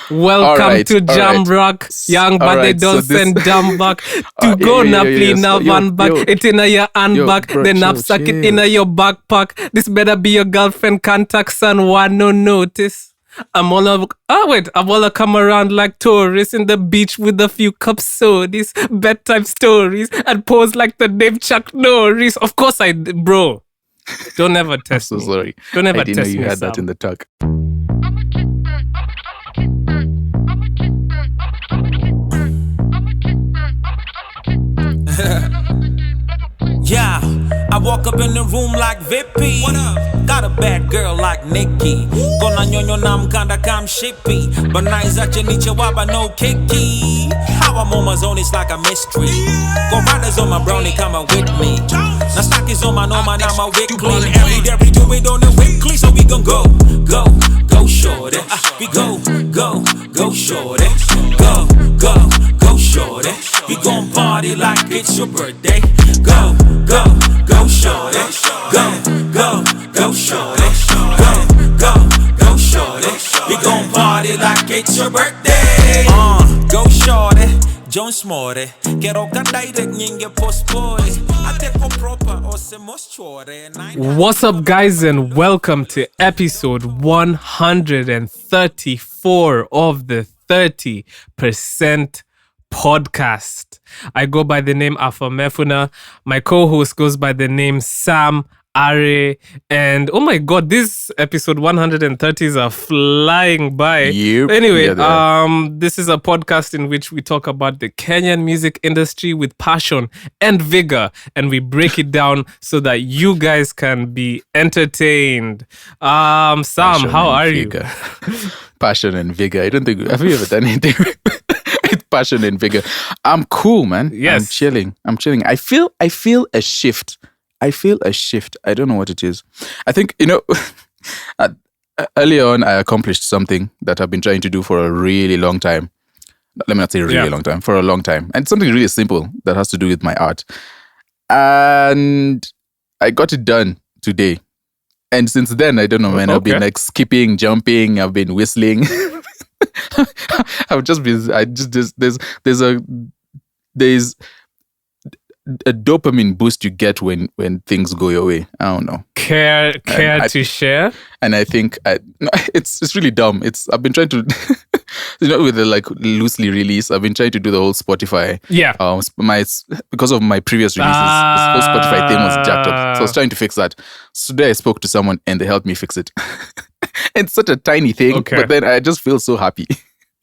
Welcome to Jamrock, young but they don't send dumb back. To go na play na van back, it in your handbag, the knapsack it in your backpack. This better be your girlfriend contact, son, one no notice. I'm all come around like tourists in the beach with a few cup sodas, bedtime stories, and pose like the name Chuck Norris. Of course bro. Don't ever test I'm so sorry. Don't ever I didn't test know you me, had Sam. that in the tuck. Yeah, I walk up in the room like VP. Got a bad girl like Nikki. Kona nyonyo nam kanda kam shippy. But nice at niche waba no kiki. How I'm on my zone is like a mystery. Go riders on my brownie, come with me. Now stock is on my no man, I'm a weekly. Every day we do it on the weekly. So we gon' go shorty. We go shorty. Go shorty. We gon' party like it's your birthday. Go shorty. Go shorty. Go shorty. We gon' party like it's your birthday. Go shorty. John Smorty. Quiero cantar nyinge postpone. What's up, guys, and welcome to episode 134 of the 30% podcast. I go by the name Afamefuna. My co-host goes by the name Sam Are. And oh my god, these episode 130s are flying by. Yep. Anyway, Yeah, this is a podcast in which we talk about the Kenyan music industry with passion and vigor, and we break it down so that you guys can be entertained. Sam, how are you? Passion and vigor. I don't think have you ever done anything with passion and vigor? I'm cool, man. Yes. I'm chilling. I feel a shift. I don't know what it is. I think, earlier on, I accomplished something that I've been trying to do for a really long time. Let me not say really long time, for a long time. And something really simple that has to do with my art. And I got it done today. And since then, I don't know, man, I've been like skipping, jumping, I've been whistling. There's a dopamine boost you get when things go your way. I don't know. Care to share? And I think it's really dumb. I've been trying to, with the like loosely release, I've been trying to do the whole Spotify. Yeah. Because of my previous releases, this whole Spotify thing was jacked up. So I was trying to fix that. So today I spoke to someone and they helped me fix it. It's such a tiny thing, but then I just feel so happy.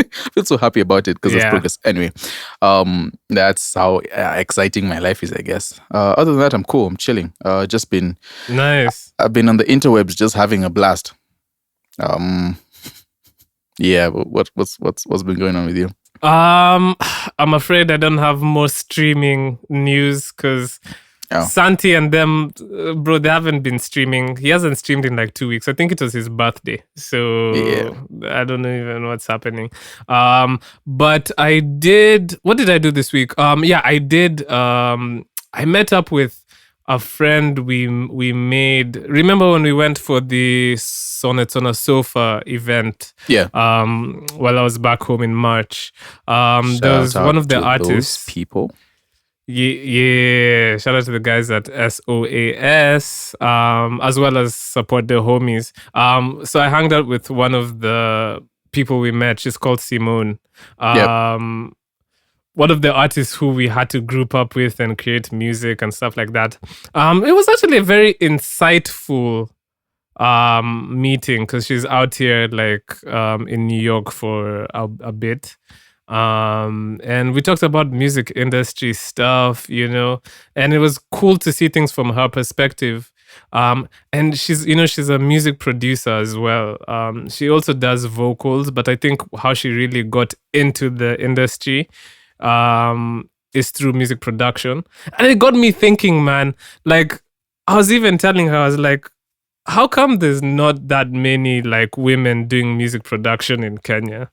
I feel so happy about it because of progress. Anyway, that's how exciting my life is, I guess. Other than that, I'm cool. I'm chilling. Just been nice. I've been on the interwebs, just having a blast. Yeah. What's been going on with you? I'm afraid I don't have more streaming news because Santi and them, bro, they haven't been streaming. He hasn't streamed in like 2 weeks. I think it was his birthday. So I don't know even what's happening. But I did, what did I do this week? I did, I met up with a friend we made. Remember when we went for the Sonnets on a Sofa event? Yeah. While I was back home in March. There was one of the artists. Those people. Yeah, shout out to the guys at SOAS, as well as support the homies. So I hung out with one of the people we met. She's called Simone. One of the artists who we had to group up with and create music and stuff like that. It was actually a very insightful meeting because she's out here like in New York for a bit. And we talked about music industry stuff, and it was cool to see things from her perspective. And she's a music producer as well. She also does vocals, but I think how she really got into the industry is through music production. And it got me thinking, man, like I was even telling her, I was like, how come there's not that many like women doing music production in Kenya?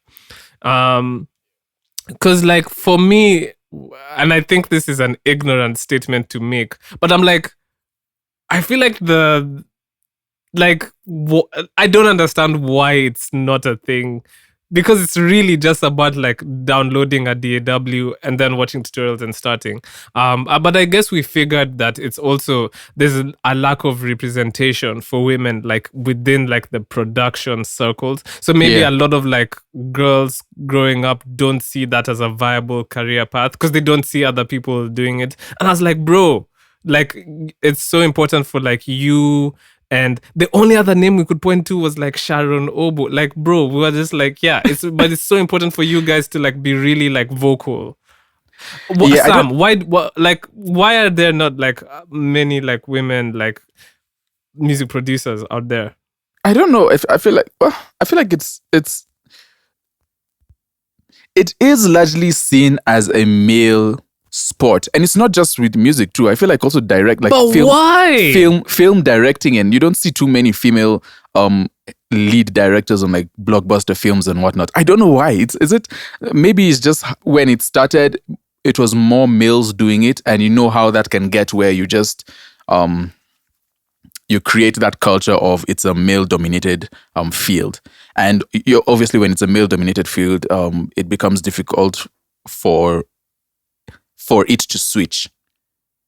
Because like for me, and I think this is an ignorant statement to make, but I'm like, I feel like I don't understand why it's not a thing because it's really just about like downloading a DAW and then watching tutorials and starting. But I guess we figured that it's also there's a lack of representation for women like within like the production circles. So maybe a lot of like girls growing up don't see that as a viable career path because they don't see other people doing it. And I was like, bro, like it's so important for like you. And the only other name we could point to was like Sharon Obo. Like, bro, we were just like, but it's so important for you guys to like be really like vocal. Sam, why are there not like many like women like music producers out there? I don't know. I feel like it is largely seen as a male sport, and it's not just with music too. I feel like also direct, like film directing, and you don't see too many female lead directors on like blockbuster films and whatnot. I don't know why. Maybe it's just when it started, it was more males doing it, and you know how that can get where you just you create that culture of it's a male dominated field, and you obviously when it's a male dominated field, it becomes difficult for it to switch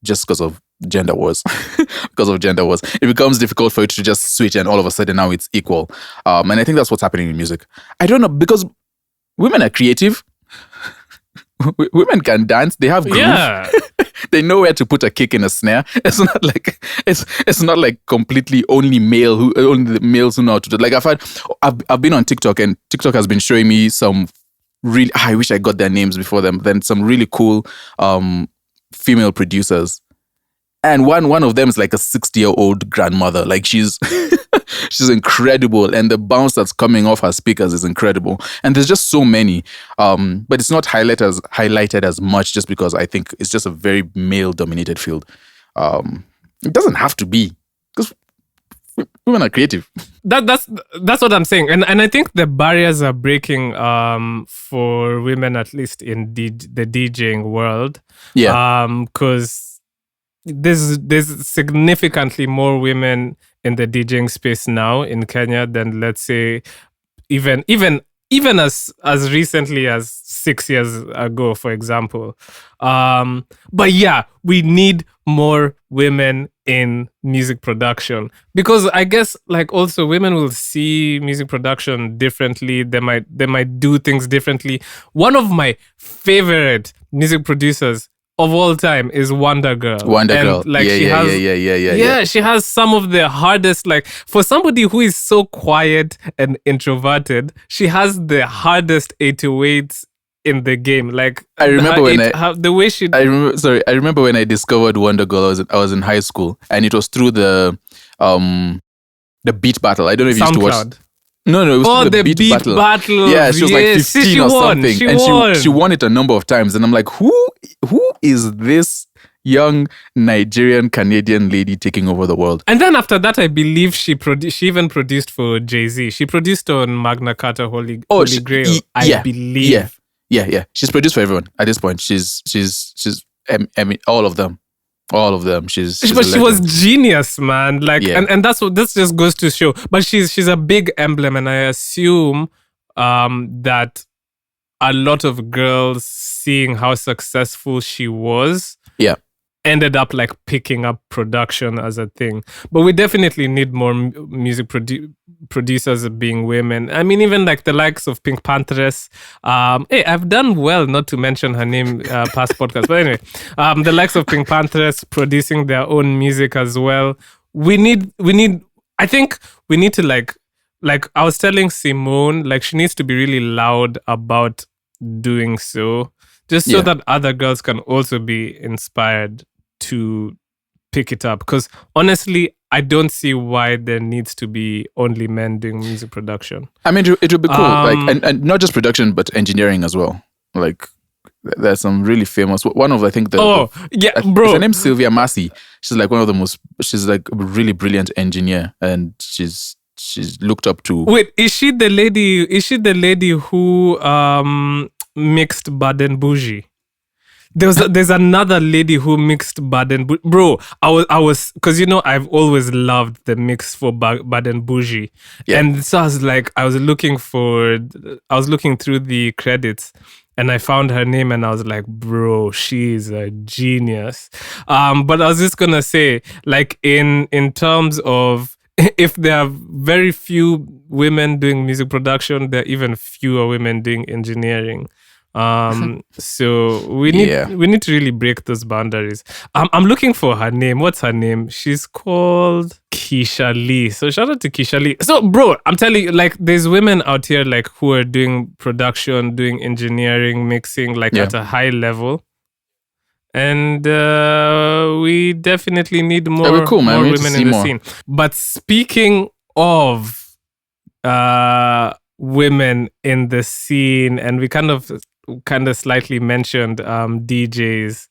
just because of gender wars. It becomes difficult for it to just switch and all of a sudden now it's equal. And I think that's what's happening in music. I don't know, because women are creative. Women can dance. They have groove. Yeah. They know where to put a kick in a snare. It's not like completely only the males who know how to do it. Like I've been on TikTok, and TikTok has been showing me some really, I wish I got their names before them. Then some really cool female producers, and one of them is like a 60-year-old grandmother. Like she's she's incredible, and the bounce that's coming off her speakers is incredible. And there's just so many, but it's not highlighted as much just because I think it's just a very male-dominated field. It doesn't have to be, because women are creative. That's what I'm saying, and I think the barriers are breaking for women, at least in the DJing world. Yeah. Because there's significantly more women in the DJing space now in Kenya than, let's say, even as recently as 6 years ago, for example. But yeah, we need more women in music production, because I guess like also women will see music production differently. They might do things differently. One of my favorite music producers of all time is Wonder Girl. Like she has some of the hardest, like for somebody who is so quiet and introverted, she has the hardest 808s in the game. Like I remember when I discovered Wonder Girl. I was in high school, and it was through the beat battle. I don't know if you used to watch. No, it was the beat battle. Yeah, she was like 15 or something, and she won it a number of times. And I'm like, who is this young Nigerian Canadian lady taking over the world? And then after that, I believe she even produced for Jay-Z. She produced on Magna Carta Holy Grail. I believe. Yeah. She's produced for everyone at this point. She's I mean, all of them. But she was genius, man. Like, and that's what this just goes to show. But she's a big emblem, and I assume that a lot of girls, seeing how successful she was, ended up like picking up production as a thing. But we definitely need more music producers being women. I mean, even like the likes of Pink Pantheress. Hey, I've done well not to mention her name past podcast. But anyway, the likes of Pink Pantheress producing their own music as well. I think we need to like I was telling Simone, like she needs to be really loud about doing so. Just so that other girls can also be inspired to pick it up. Because honestly, I don't see why there needs to be only men doing music production. I mean, it would be cool. And not just production, but engineering as well. Like, there's some really famous. One of, I think, bro. Her name's Sylvia Massey. She's like one of the most. She's like a really brilliant engineer, and she's looked up to. Wait, is she the lady? Is she the lady who mixed Bad and Bougie? There's another lady who mixed bro. I was because I've always loved the mix for Bad and Bougie, and so I was looking through the credits, and I found her name, and I was like, bro, she's a genius. But I was just gonna say, like in terms of if there are very few women doing music production, there are even fewer women doing engineering. So we need to really break those boundaries. I'm looking for her name. What's her name? She's called Keisha Lee. So shout out to Keisha Lee. So bro, I'm telling you, like there's women out here like who are doing production, doing engineering, mixing at a high level. And we definitely need more women in the scene. But speaking of women in the scene, and we kind of slightly mentioned DJs.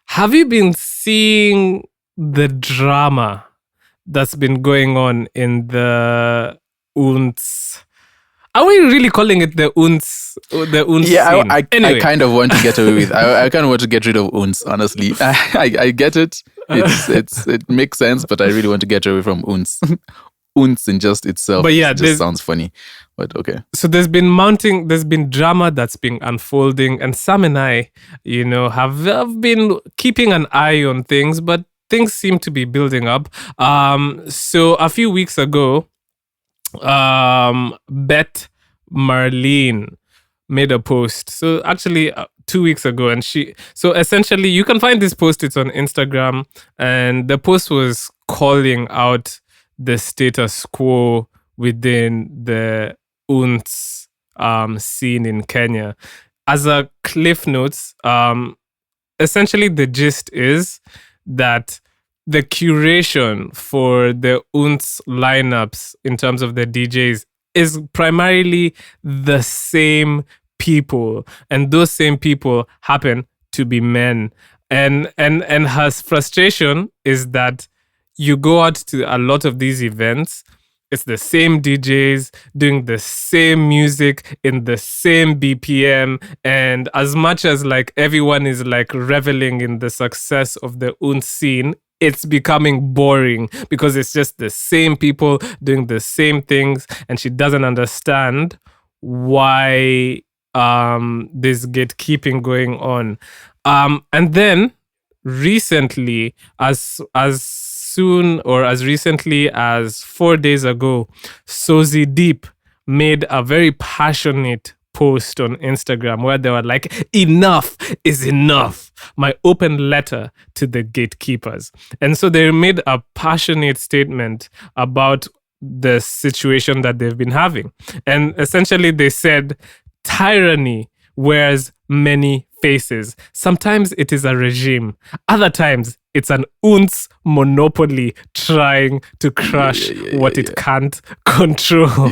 Have you been seeing the drama that's been going on in the Oontz? Are we really calling it the Oontz? The Oontz scene? Anyway. I kind of want to get away with. I kind of want to get rid of Oontz. Honestly, I get it. It makes sense, but I really want to get away from Oontz. Oontz in just itself, but it just sounds funny. But okay. So there's been drama that's been unfolding, and Sam and I, have been keeping an eye on things, but things seem to be building up. So a few weeks ago, Beth Marlene made a post. So actually 2 weeks ago, and so essentially you can find this post, it's on Instagram, and the post was calling out the status quo within the Oontz scene in Kenya. As a cliff notes, essentially the gist is that the curation for the Oontz lineups in terms of the DJs is primarily the same people, and those same people happen to be men. And her frustration is that you go out to a lot of these events, it's the same DJs doing the same music in the same BPM, and as much as everyone is reveling in the success of the Oontz scene, it's becoming boring because it's just the same people doing the same things, and she doesn't understand why there's gatekeeping going on. And then recently, as recently as 4 days ago, Sozi Deep made a very passionate post on Instagram where they were like, enough is enough. My open letter to the gatekeepers. And so they made a passionate statement about the situation that they've been having. And essentially they said, tyranny wears many faces. Sometimes it is a regime. Other times it's an Oontz monopoly trying to crush what it can't control.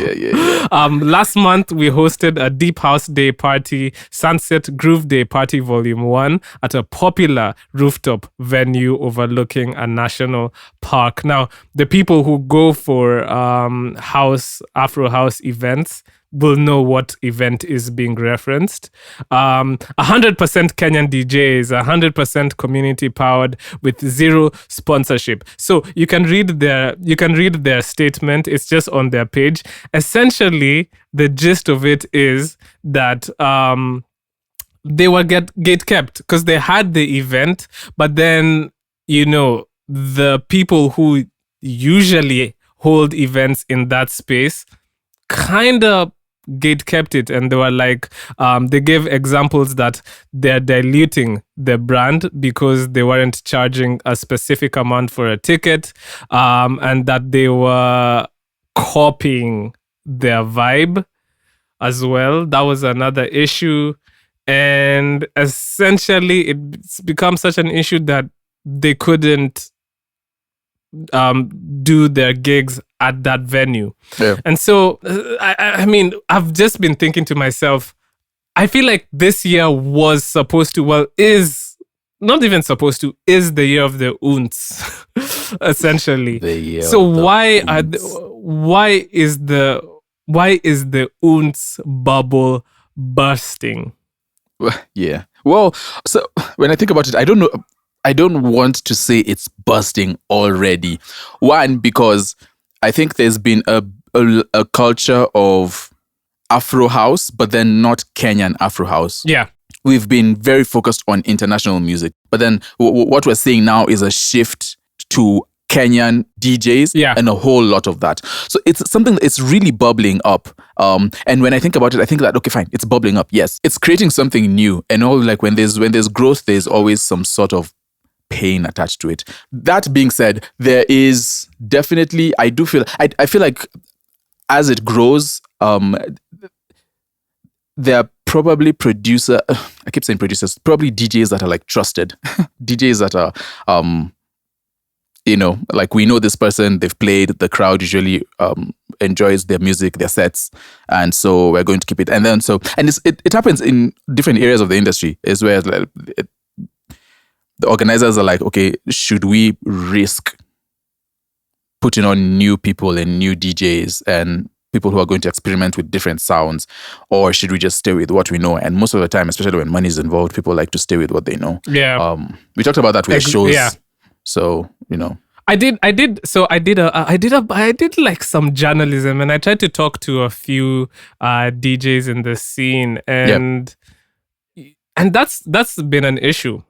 Last month, we hosted a Deep House Day party, Sunset Groove Day Party Volume 1 at a popular rooftop venue overlooking a national park. Now, the people who go for Afro House events will know what event is being referenced. 100% Kenyan DJs, 100% community powered with zero sponsorship. So you can read their statement. It's just on their page. Essentially, the gist of it is that they were gate kept because they had the event, but then the people who usually hold events in that space kind of gate kept it, and they were they gave examples that they're diluting the brand because they weren't charging a specific amount for a ticket, and that they were copying their vibe as well. That was another issue, and essentially it's become such an issue that they couldn't do their gigs at that venue. And so I mean, I've just been thinking to myself, I feel like this year was supposed to, is not even supposed to, is the year of the Oontz, essentially. So why is the Oontz bubble bursting? Yeah. Well, so when I think about it, I don't know. I don't want to say it's busting already. One, because I think there's been a culture of Afro house, but then not Kenyan Afro house. Yeah. We've been very focused on international music. But then what we're seeing now is a shift to Kenyan DJs and a whole lot of that. So it's something that's really bubbling up. And when I think about it, I think that, okay, fine, it's bubbling up. Yes, it's creating something new. And all like when there's growth, there's always some sort of pain attached to it. That being said, there is definitely, I feel like as it grows, there are probably I keep saying producers, probably DJs that are like trusted, DJs that are, like we know this person, they've played, the crowd usually enjoys their music, their sets, and so we're going to keep it. And then it happens in different areas of the industry, is where the organizers are like, okay, should we risk putting on new people and new DJs and people who are going to experiment with different sounds, or should we just stay with what we know? And most of the time, especially when money is involved, people like to stay with what they know. Yeah. We talked about that with shows. Yeah. So, I did like some journalism, and I tried to talk to a few DJs in the scene, and that's been an issue.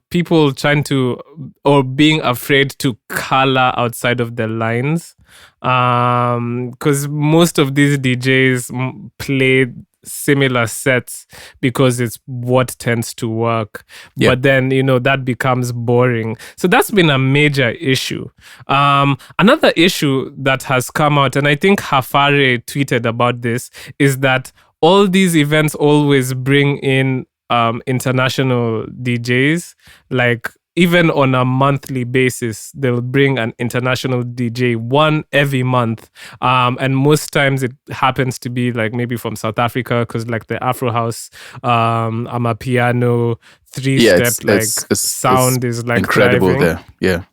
People trying to, or being afraid to color outside of the lines, because most of these DJs play similar sets because it's what tends to work. But then, that becomes boring. So that's been a major issue. Another issue that has come out, and I think Hafare tweeted about this, is that all these events always bring in international DJs. Like, even on a monthly basis, they'll bring an international DJ, one every month. And most times it happens to be like maybe from South Africa, because like the Afro House, Amapiano, three-step, sound is like incredible driving. There. Yeah.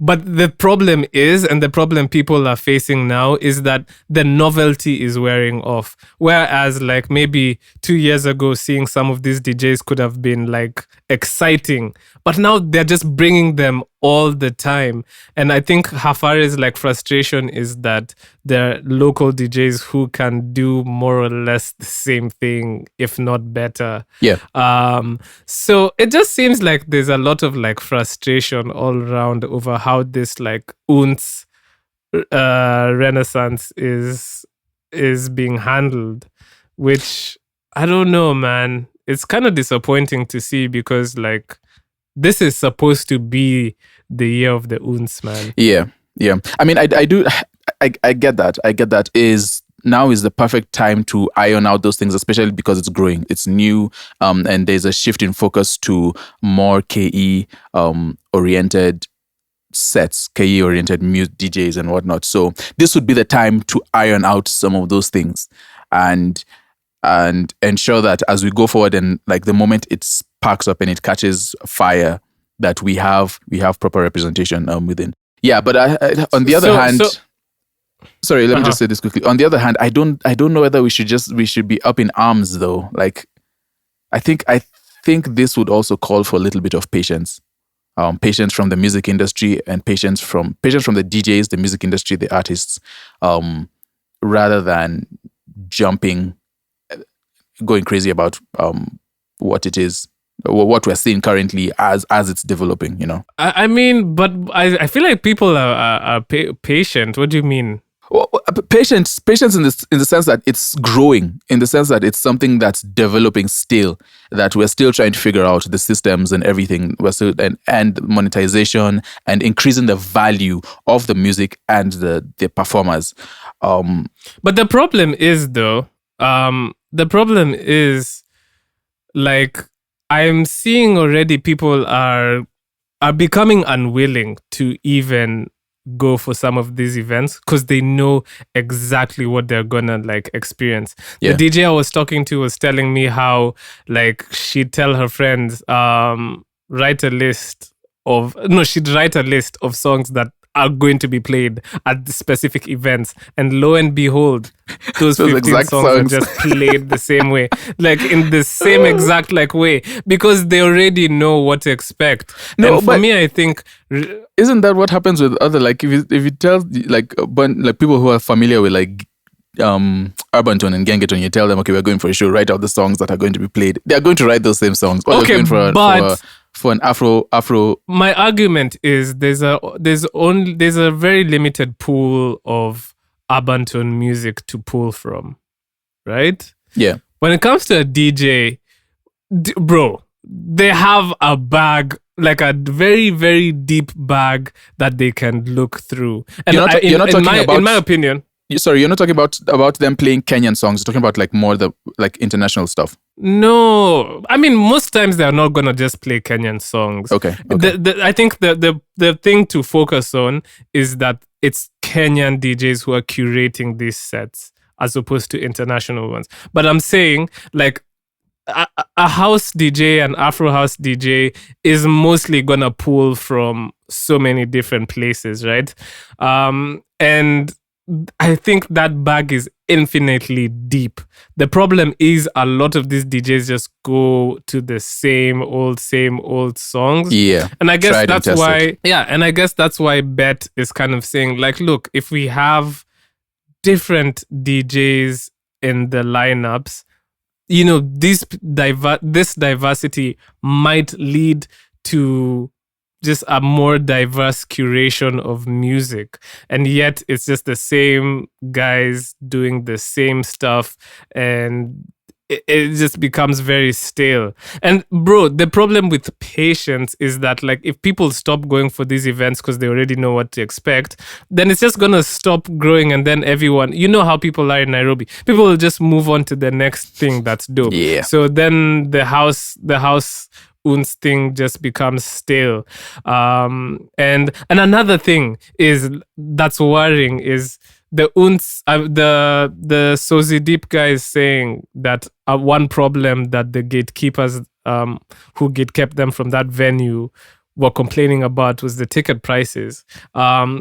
But the problem is, and the problem people are facing now, is that the novelty is wearing off. Whereas like maybe 2 years ago, seeing some of these DJs could have been like exciting. But now they're just bringing them all the time. And I think Hafare's like frustration is that there are local DJs who can do more or less the same thing, if not better. Yeah. So it just seems like there's a lot of like frustration all around over how this like Oontz renaissance is being handled, which I don't know, man. It's kind of disappointing to see, because like this is supposed to be the year of the Oontz, man. Yeah. I mean, I get that. I get that. Now is the perfect time to iron out those things, especially because it's growing, it's new, and there's a shift in focus to more KE oriented sets, KE oriented DJs and whatnot. So this would be the time to iron out some of those things and ensure that as we go forward, and like the moment it sparks up and it catches fire, that we have proper representation within. Yeah, but on the other hand, sorry, let me just say this quickly. On the other hand, I don't know whether we should be up in arms though. Like, I think this would also call for a little bit of patience. Patience from the music industry, and patience from the DJs, the music industry, the artists, rather than going crazy about what it is, what we're seeing currently as it's developing. I mean, but I feel like people are patient. What do you mean? Well, patience in the sense that it's growing, in the sense that it's something that's developing still, that we're still trying to figure out the systems and everything. We're still and monetization and increasing the value of the music and the performers. But the problem is though, like, I'm seeing already people are becoming unwilling to even go for some of these events because they know exactly what they're gonna like experience. The DJ I was talking to was telling me how like she'd tell her friends she'd write a list of songs that are going to be played at the specific events, and lo and behold, those 15 songs are just played the same way, like in the same exact like way, because they already know what to expect. No, and for me, I think isn't that what happens with other, like if you tell like people who are familiar with like urban tone and gengeton, you tell them, okay, we're going for a show, write out the songs that are going to be played. They are going to write those same songs. Or okay, for an Afro. My argument is there's a very limited pool of urban tone music to pull from, right? Yeah. When it comes to a DJ, bro, they have a bag, like a very, very deep bag that they can look through. And in my opinion. Sorry, you're not talking about them playing Kenyan songs. You're talking about like more the like international stuff. No, I mean most times they're not gonna just play Kenyan songs. Okay. I think the thing to focus on is that it's Kenyan DJs who are curating these sets as opposed to international ones. But I'm saying like a house DJ, an Afro house DJ, is mostly gonna pull from so many different places, right? And I think that bag is infinitely deep. The problem is a lot of these DJs just go to the same old songs. Yeah. And I guess that's why, and I guess that's why Bet is kind of saying, like, look, if we have different DJs in the lineups, you know, this diversity might lead to just a more diverse curation of music, and yet it's just the same guys doing the same stuff, and it just becomes very stale. And bro, the problem with patience is that like if people stop going for these events because they already know what to expect, then it's just gonna stop growing, and then everyone, you know how people are in Nairobi, people will just move on to the next thing that's dope. Yeah. So then the house Oontz thing just becomes stale. And another thing is that's worrying is the Oontz, the Sozi Deep guy is saying that one problem that the gatekeepers who kept them from that venue were complaining about was the ticket prices,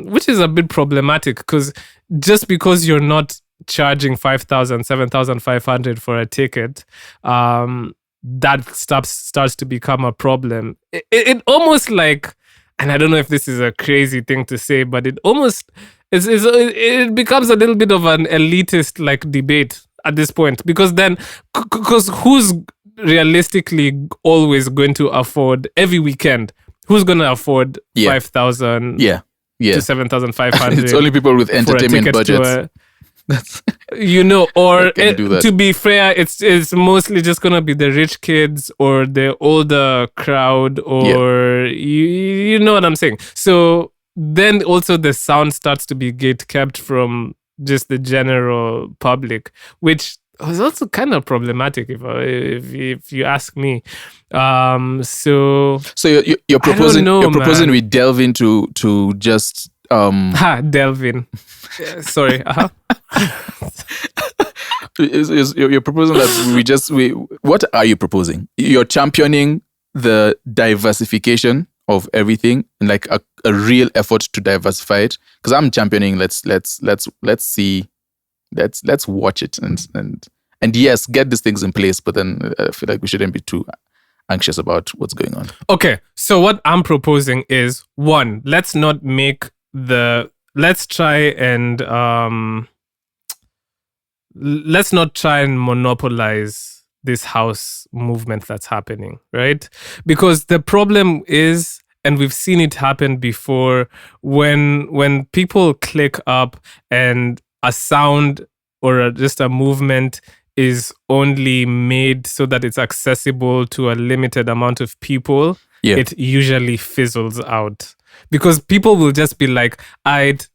which is a bit problematic because just because you're not charging 5,000, 7,500 for a ticket, that starts to become a problem. It almost like, and I don't know if this is a crazy thing to say, but it almost it becomes a little bit of an elitist like debate at this point, because then because who's realistically always going to afford every weekend? Who's going to afford 5,000 to 7,500? It's only people with entertainment budgets. You know, or to be fair, it's mostly just gonna be the rich kids or the older crowd, or you know what I'm saying. So then also the sound starts to be gate-kept from just the general public, which was also kind of problematic if you ask me. So you're proposing we delve into just delve in. Sorry. You're proposing that what are you proposing? You're championing the diversification of everything and like a real effort to diversify it. Because I'm championing let's see, let's watch it and yes, get these things in place. But then I feel like we shouldn't be too anxious about what's going on. Okay, so what I'm proposing is, one, let's not try and monopolize this house movement that's happening, right? Because the problem is, and we've seen it happen before, when people click up and a sound or just a movement is only made so that it's accessible to a limited amount of people, it usually fizzles out. Because people will just be like,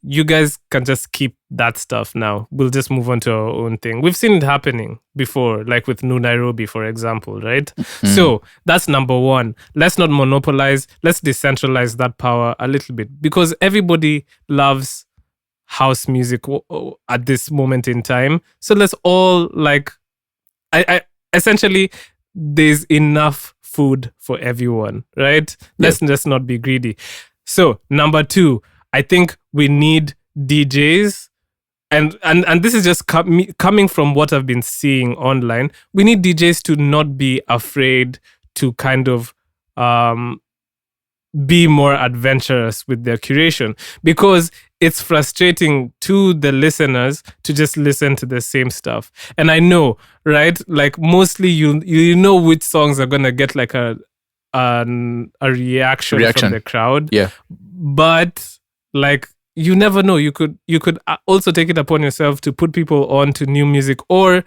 you guys can just keep that stuff now. We'll just move on to our own thing. We've seen it happening before, like with New Nairobi, for example, right? So that's number one. Let's not monopolize. Let's decentralize that power a little bit. Because everybody loves house music at this moment in time. So let's all I essentially, there's enough food for everyone, right? Let's just not be greedy. So, number two, I think we need DJs. And this is just coming from what I've been seeing online. We need DJs to not be afraid to kind of be more adventurous with their curation, because it's frustrating to the listeners to just listen to the same stuff. And I know, right? Like mostly you know which songs are gonna get like a reaction from the crowd. Yeah. But like you never know. You could also take it upon yourself to put people on to new music, or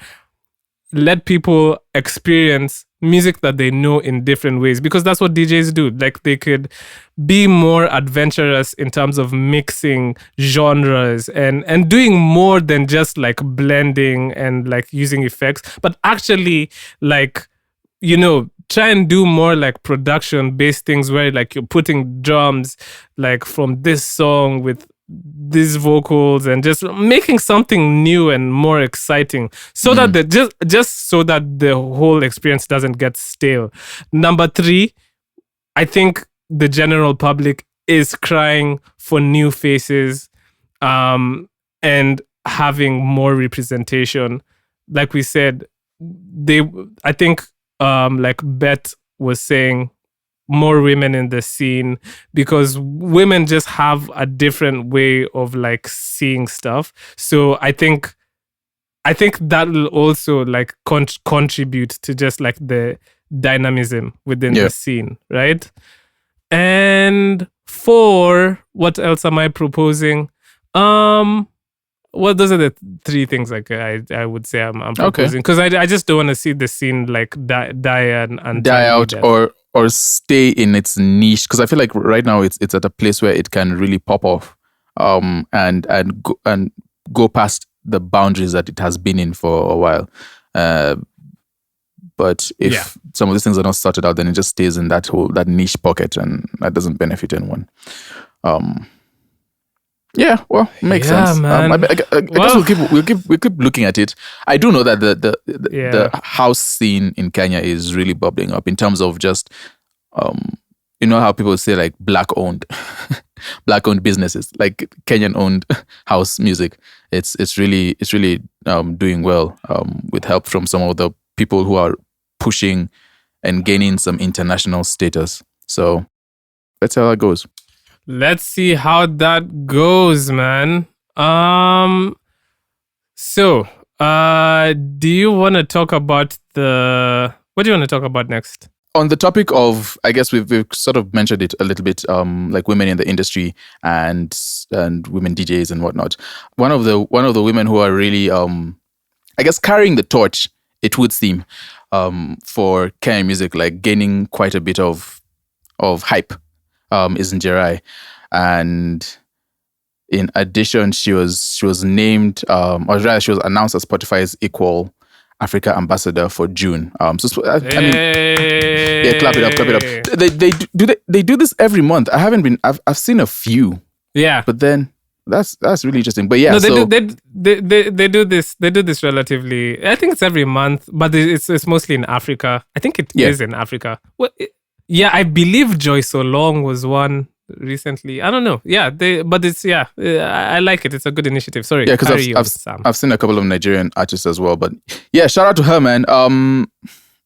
let people experience music that they know in different ways, because that's what DJs do. Like they could be more adventurous in terms of mixing genres and doing more than just like blending and like using effects, but actually like, you know, try and do more like production based things where like you're putting drums like from this song with these vocals and just making something new and more exciting, so that the just so that the whole experience doesn't get stale. Number 3, I think the general public is crying for new faces and having more representation. Like we said, I think like Bet was saying, more women in the scene, because women just have a different way of like seeing stuff. So I think that will also like contribute to just like the dynamism within the scene, right? And 4, what else am I proposing? Well, those are the 3 things like I would say I'm proposing, because I just don't want to see the scene like die and die out or stay in its niche, because I feel like right now it's at a place where it can really pop off and go past the boundaries that it has been in for a while. But if some of these things are not sorted out, then it just stays in that niche pocket, and that doesn't benefit anyone. Yeah, well, makes sense. Man. I guess we'll keep looking at it. I do know that the house scene in Kenya is really bubbling up in terms of just, you know how people say like black owned businesses, like Kenyan owned house music. It's really doing well with help from some of the people who are pushing and gaining some international status. So let's see how that goes. Let's see how that goes, man. So, do you want to talk about what do you want to talk about next? On the topic of, I guess we've sort of mentioned it a little bit, like women in the industry and women DJs and whatnot. One of the women who are really, I guess, carrying the torch, it would seem, for Kenyan music, like gaining quite a bit of hype. Is Njerae, and in addition, she was named, or rather, she was announced as Spotify's Equal Africa Ambassador for June. I mean, yeah, clap it up. They do this every month. I've seen a few. Yeah, but then that's really interesting. But yeah, no, they do this relatively. I think it's every month, but it's mostly in Africa. I think it is in Africa. Well, yeah, I believe Joy So Long was one recently. I don't know. Yeah, I like it. It's a good initiative. Sorry. Yeah, because I've seen a couple of Nigerian artists as well. But yeah, shout out to her, man.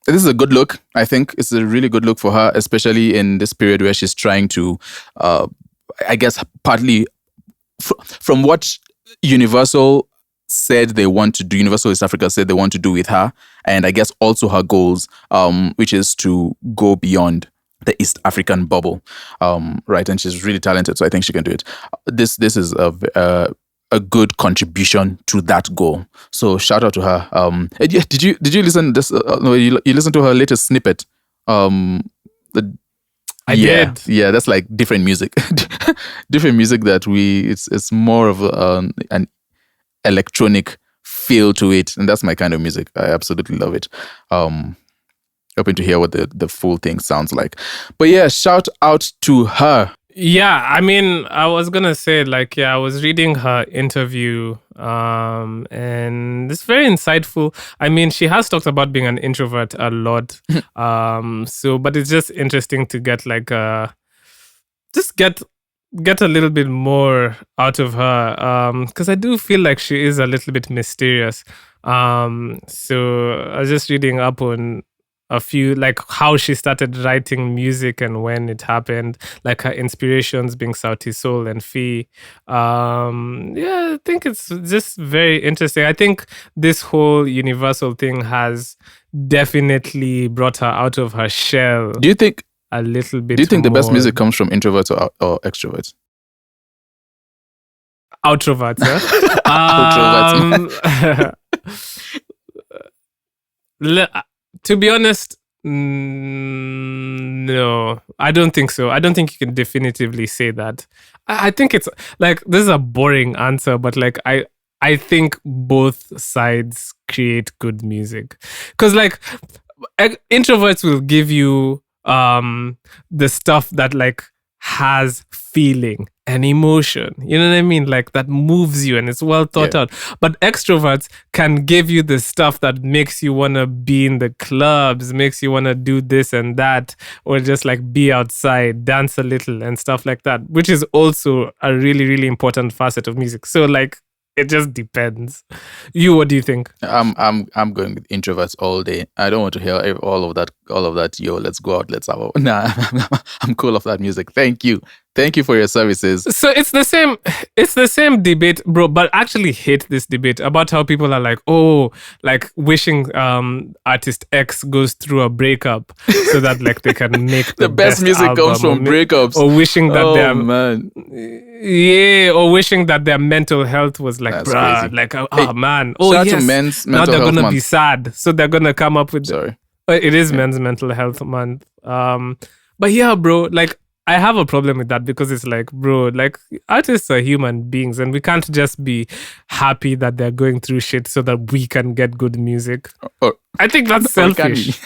This is a good look. I think it's a really good look for her, especially in this period where she's trying to, I guess, partly from what Universal said they want to do, Universal East Africa said they want to do with her, and I guess also her goals, which is to go beyond the East African bubble, right? And she's really talented, so I think she can do it. This is a good contribution to that goal. So shout out to her. Did you listen to this? No, you listened to her latest snippet. I did. Yeah, that's like different music, different music that it's more of an electronic feel to it, and that's my kind of music. I absolutely love it. Hoping to hear what the full thing sounds like. But yeah, shout out to her. Yeah, I mean, I was gonna say, like, I was reading her interview, and it's very insightful. I mean, she has talked about being an introvert a lot, but it's just interesting to get get a little bit more out of her, because I do feel like she is a little bit mysterious. So I was just reading up on a few, like how she started writing music and when it happened, like her inspirations being Sauti Sol and Fee. I think it's just very interesting. I think this whole universal thing has definitely brought her out of her shell. Do you think a little bit? Do you think more. The best music comes from introverts or extroverts? Outroverts, to be honest, no, I don't think so. I don't think you can definitively say that. I think it's like, this is a boring answer, but like I think both sides create good music, because like introverts will give you the stuff that like has feeling and emotion, you know what I mean, like that moves you and it's well thought out. But extroverts can give you the stuff that makes you want to be in the clubs, makes you want to do this and that, or just like be outside, dance a little and stuff like that, which is also a really, really important facet of music. So like, it just depends. You, what do you think? I'm going with introverts all day. I don't want to hear all of that. Yo, let's go out. Let's have a... Nah, I'm cool of that music. Thank you for your services. So it's the same debate, bro. But I actually hate this debate about how people are like, oh, like wishing artist X goes through a breakup so that like they can make the best music album, comes from breakups, or wishing that or wishing that their mental health was like, bruh, crazy. Like, man, yes, men's now they're gonna month. Be sad, so they're gonna come up with. Sorry, it is Men's Mental Health Month. But yeah, bro, like I have a problem with that, because it's like, bro, like artists are human beings and we can't just be happy that they're going through shit so that we can get good music. I think that's selfish.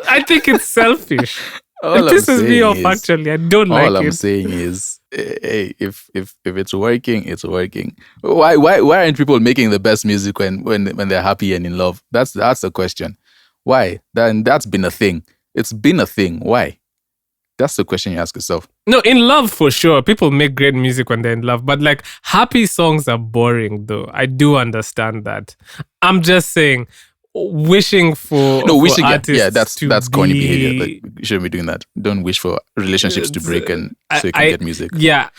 I think it's selfish. It pisses me off, actually. I don't like it. All I'm saying is, hey, if it's working, it's working. Why aren't people making the best music when they're happy and in love? That's the question. Why? That's been a thing. It's been a thing. Why? That's the question you ask yourself. No, in love for sure. People make great music when they're in love, but like happy songs are boring though. I do understand that. I'm just saying, wishing for artists that's corny behavior. Like, you shouldn't be doing that. Don't wish for relationships to break and so you can get music. Yeah.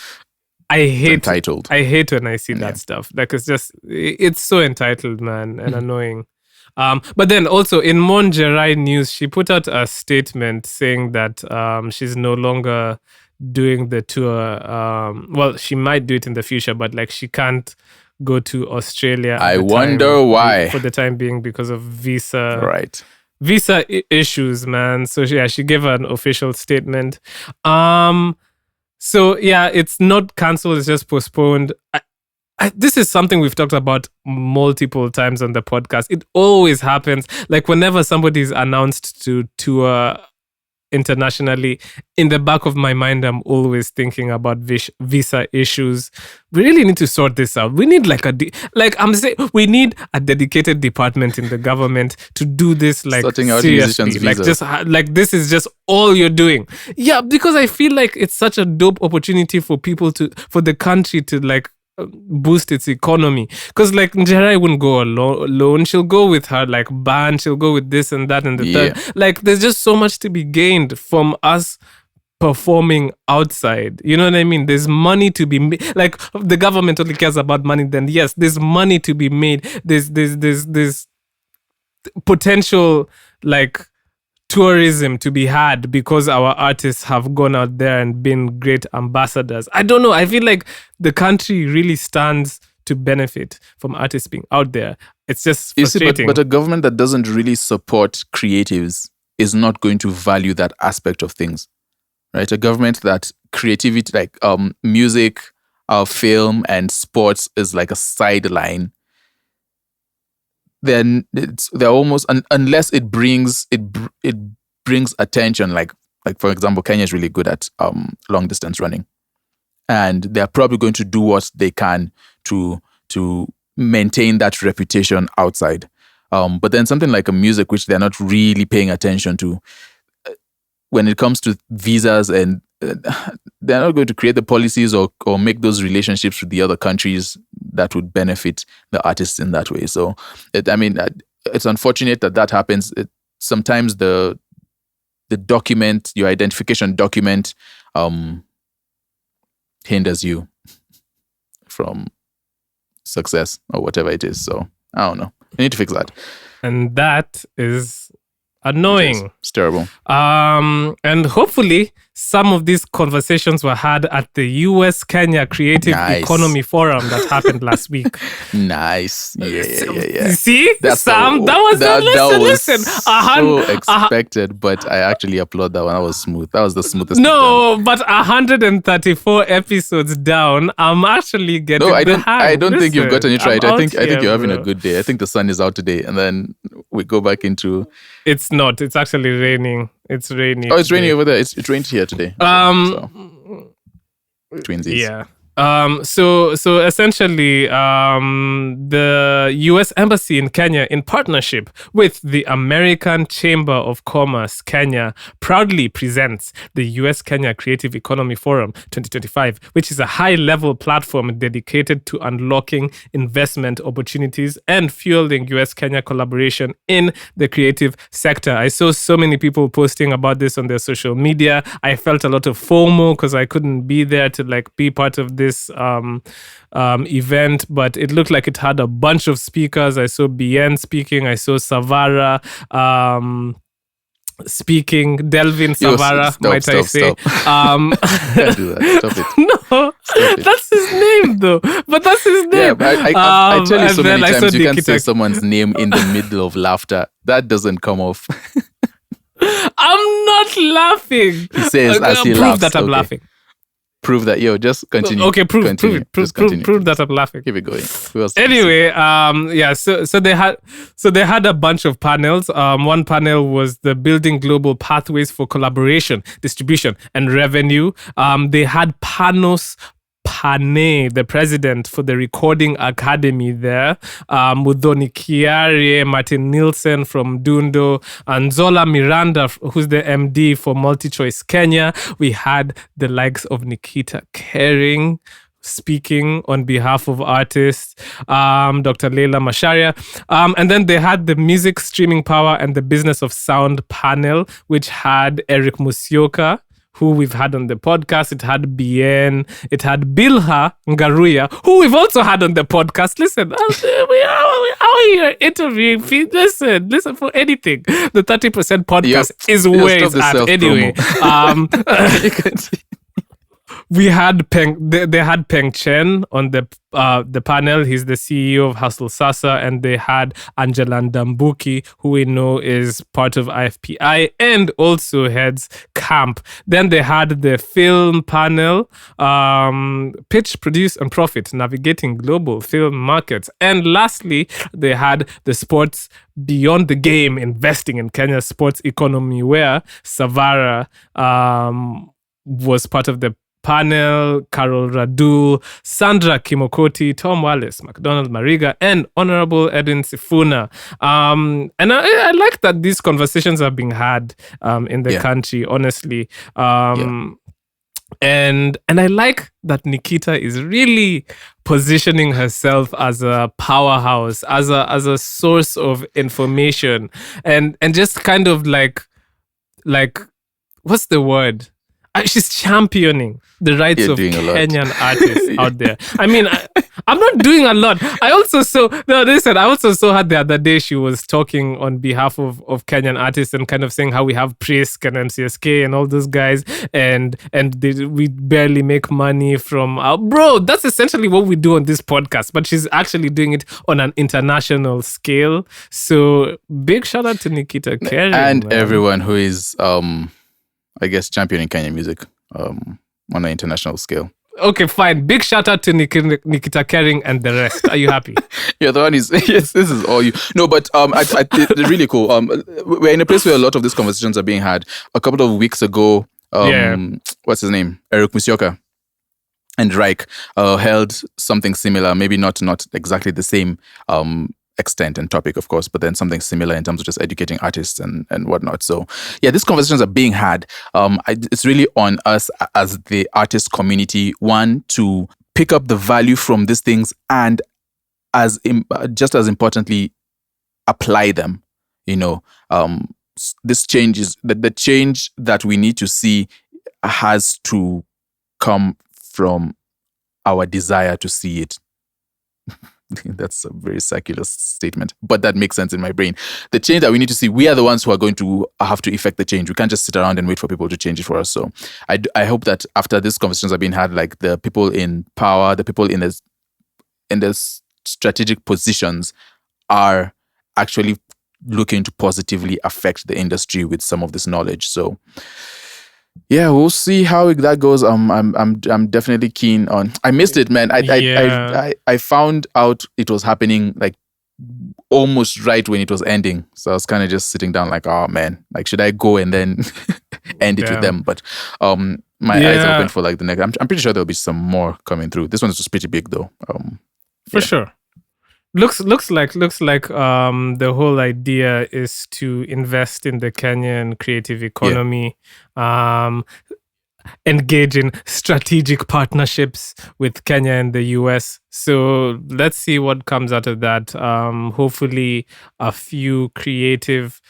I hate entitled. I hate when I see that stuff. Like it's so entitled, man, and annoying. But then also in Njerae news, she put out a statement saying that she's no longer doing the tour. Well, she might do it in the future, but like she can't go to Australia. I wonder why. For the time being, because of visa. Right. Visa issues, man. So yeah, she gave an official statement. So yeah, it's not cancelled, it's just postponed. This is something we've talked about multiple times on the podcast. It always happens. Like whenever somebody's announced to tour internationally, in the back of my mind, I'm always thinking about visa issues. We really need to sort this out. We need we need a dedicated department in the government to do this. Like sorting out seriously, musicians' like visas. just like this is just all you're doing. Yeah, because I feel like it's such a dope opportunity for the country to like boost its economy, because like Njerae wouldn't go alone. She'll go with her like band, she'll go with this and that and the third. Like there's just so much to be gained from us performing outside, you know what I mean? There's money to be made. Like the government only cares about money, then yes, there's money to be made. There's potential like tourism to be had because our artists have gone out there and been great ambassadors. I don't know. I feel like the country really stands to benefit from artists being out there. It's just frustrating. But a government that doesn't really support creatives is not going to value that aspect of things, right? A government that creativity, like music, film, and sports is like a sideline. Then they're almost unless it brings attention. Like for example, Kenya is really good at long distance running, and they're probably going to do what they can to maintain that reputation outside. But then something like a music, which they're not really paying attention to, when it comes to visas and they're not going to create the policies or make those relationships with the other countries that would benefit the artists in that way. So, it's unfortunate that happens. Sometimes the document, your identification document, hinders you from success or whatever it is. So I don't know. We need to fix that. And that is annoying. It's terrible. And hopefully some of these conversations were had at the US-Kenya Creative Economy Forum that happened last week. Nice. Yeah. You see? Sam, that was so expected, but I actually applaud that one. That was smooth. That was the smoothest. No, but 134 episodes down, I'm actually getting I don't think you've gotten it right. I think you're having a good day. I think the sun is out today, and then we go back into... It's not. It's actually raining. It's raining. Oh, it's raining over there. It rained here today. Twinsies. Yeah. So essentially, the U.S. Embassy in Kenya, in partnership with the American Chamber of Commerce Kenya, proudly presents the U.S.-Kenya Creative Economy Forum 2025, which is a high-level platform dedicated to unlocking investment opportunities and fueling U.S.-Kenya collaboration in the creative sector. I saw so many people posting about this on their social media. I felt a lot of FOMO because I couldn't be there to be part of this event, but it looked like it had a bunch of speakers. I saw Bien speaking. I saw Savara speaking. Delvin Savara, might I say? Can't do that. Stop it. No, that's his name though. But that's his name. Yeah, but I tell you so many times you can't say someone's name in the middle of laughter. That doesn't come off. I'm not laughing. He says as he prove laughs. That I'm laughing. Prove that, just continue. Okay, prove it. Continue. Prove that I'm laughing. Keep it going. Anyway, so they had a bunch of panels. One panel was the Building Global Pathways for Collaboration, Distribution, and Revenue. They had Panos Pane, the president for the Recording Academy there, Mudhoni Kiare, Martin Nielsen from Dundo, and Zola Miranda, who's the MD for MultiChoice Kenya. We had the likes of Nikita Kering speaking on behalf of artists, Dr. Leila Masharia. And then they had the Music Streaming Power and the Business of Sound panel, which had Eric Musyoka, who we've had on the podcast. It had Bien. It had Bilha Ngaruya, who we've also had on the podcast. Listen, we are here interviewing. Listen for anything. The 30% podcast is where it's at. Anyway, you can see. We had they had Peng Chen on the panel. He's the CEO of Hustle Sasa, and they had Angela Ndambuki, who we know is part of IFPI and also heads CAMP. Then they had the film panel, Pitch, Produce, and Profit, Navigating Global Film Markets. And lastly, they had the Sports Beyond the Game, Investing in Kenya's Sports Economy, where Savara was part of the panel, Carol Radul, Sandra Kimokoti, Tom Wallace, McDonald Mariga, and Honorable Edwin Sifuna. And I like that these conversations are being had in the country, honestly. And I like that Nikita is really positioning herself as a powerhouse, as a source of information, and just kind of like what's the word? She's championing the rights of Kenyan artists out there. I mean, I'm not doing a lot. I also saw her the other day. She was talking on behalf of Kenyan artists and kind of saying how we have Prisk and NCSK and all those guys, and we barely make money from bro. That's essentially what we do on this podcast. But she's actually doing it on an international scale. So big shout out to Nikita Kering and everyone who is I guess championing Kenyan music on an international scale. Okay, fine. Big shout out to Nikita Kering and the rest. Are you happy? Yeah, the one is yes. This is all you. No, but it's really cool. We're in a place where a lot of these conversations are being had. A couple of weeks ago, what's his name? Eric Musyoka and Reich held something similar. Maybe not exactly the same. extent and topic, of course, but then something similar in terms of just educating artists and whatnot. So yeah, these conversations are being had. It's really on us as the artist community, one, to pick up the value from these things and just as importantly, apply them. This change is the change that we need to see has to come from our desire to see it. That's a very circular statement, but that makes sense in my brain. The change that we need to see, we are the ones who are going to have to effect the change. We can't just sit around and wait for people to change it for us. So I hope that after these conversations have been had, like the people in power, the people in the strategic positions are actually looking to positively affect the industry with some of this knowledge. So yeah, we'll see how that goes. I'm definitely keen on. I missed it, man. I found out it was happening like almost right when it was ending. So I was kind of just sitting down like, oh man, like should I go and then end it with them? But my eyes are open for like the next. I'm pretty sure there'll be some more coming through. This one's just pretty big though. For sure. Looks like the whole idea is to invest in the Kenyan creative economy, engage in strategic partnerships with Kenya and the US. So let's see what comes out of that. Hopefully a few creative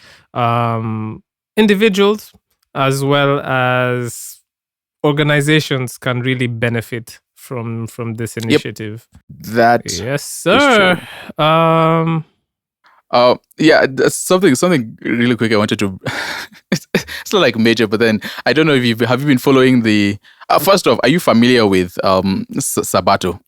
individuals as well as organizations can really benefit from this initiative. That yes, sir. That's something really quick I wanted to. It's not like major, but then I don't know if you have been following the. First off, are you familiar with Sabato?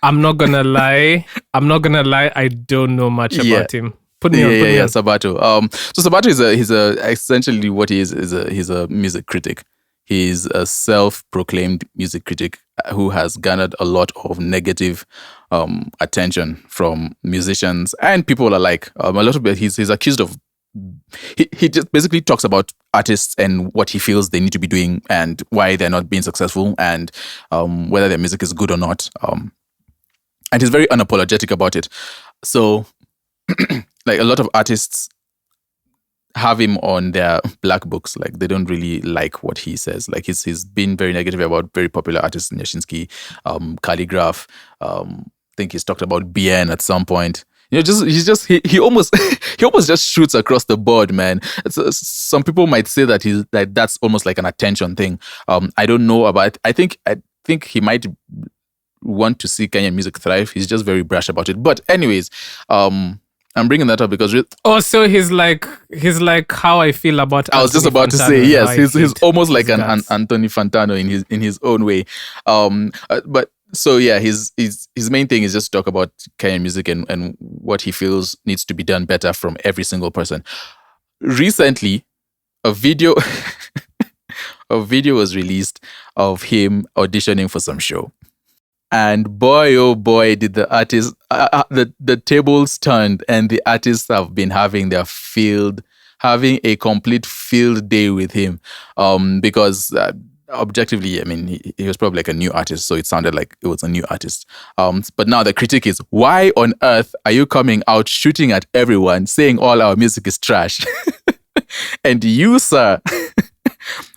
I'm not gonna lie. I don't know much about him. Put me on. Sabato. So Sabato is essentially what he is he's a music critic. He's a self-proclaimed music critic who has garnered a lot of negative attention from musicians and people alike. A lot of it, he's accused of. He just basically talks about artists and what he feels they need to be doing and why they're not being successful and whether their music is good or not. And he's very unapologetic about it. So, like a lot of artists have him on their black books. Like they don't really like what he says. Like he's been very negative about very popular artists, Nyashinsky, Khaligraph. I think he's talked about BN at some point. He almost just shoots across the board, man. Some people might say that that's almost like an attention thing. I don't know about. I think he might want to see Kenyan music thrive. He's just very brash about it. But anyways, I'm bringing that up because so he's like how I feel about. I was just about to say yes. He's almost like an Anthony Fantano in his own way. But so yeah, his main thing is just to talk about Kenyan music and what he feels needs to be done better from every single person. Recently, a video was released of him auditioning for some show. And boy, oh boy, did the artists, the tables turned and the artists have been having a complete field day with him. Because objectively, I mean, he was probably like a new artist, so it sounded like it was a new artist. But now the critique is, why on earth are you coming out shooting at everyone, saying all our music is trash? And you, sir,